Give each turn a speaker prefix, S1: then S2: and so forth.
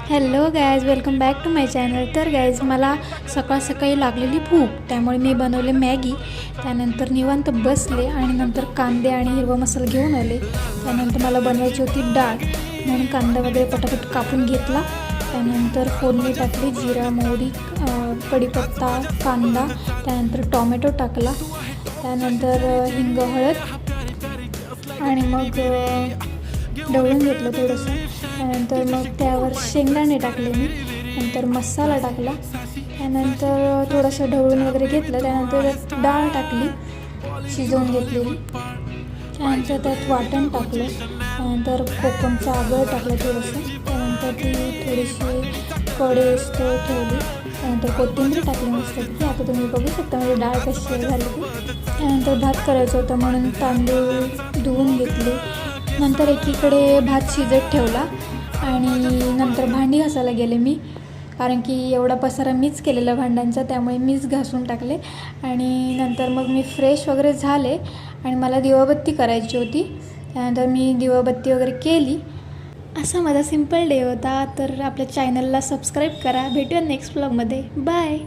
S1: Hello guys, welcome back to my channel. तर guys, मला सकाळ सकाळी लागलेली भूक, त्यामुळे मी बनवले मॅगी। त्यानंतर निवांत बसले आणि नंतर कांदे आणि हिरवा मसाला घेऊन आले। त्यानंतर मला बनवायची होती डाळ, म्हणून कांदा वगैरे पटापट कापून घेतला। त्यानंतर फोडणी टाकली, जिरा मोहरी कढीपत्ता कांदा, त्यानंतर टोमॅटो टाकला, त्यानंतर हिंग हळद आणि मग ढवळून घेतलं थोडंसं। त्यानंतर मग त्यावर शेंगदाणे टाकले मी, नंतर मसाला टाकला, त्यानंतर थोडंसं ढवळून वगैरे घेतलं। त्यानंतर डाळ टाकली शिजवून घेतलेली, त्यानंतर त्यात वाटण टाकलं, त्यानंतर कोकमचं आगळ टाकलं थोडंसं, त्यानंतर ती थोडीशी कढईत ठेवली, त्यानंतर कोथिंबीर टाकली मस्त। आता तुम्ही बघू शकता माझी डाळ कशी झाली ती। त्यानंतर भात करायचं होतं म्हणून तांदूळ धुवून घेतले। नंतर एकीकडे भात शिजत ठेवला आणि नंतर भांडी घासायला गेले मी, कारण की एवढा पसारा मीच केलेला भांड्यांचा, त्यामुळे मीच घासून टाकले। आणि नंतर मग मी फ्रेश वगैरे झाले आणि मला दिवाबत्ती करायची होती। त्यानंतर मी दिवाबत्ती वगैरे केली। असा माझा सिम्पल डे होता। तर आपल्या चॅनलला सबस्क्राईब करा। भेटूया नेक्स्ट व्लॉगमध्ये। बाय।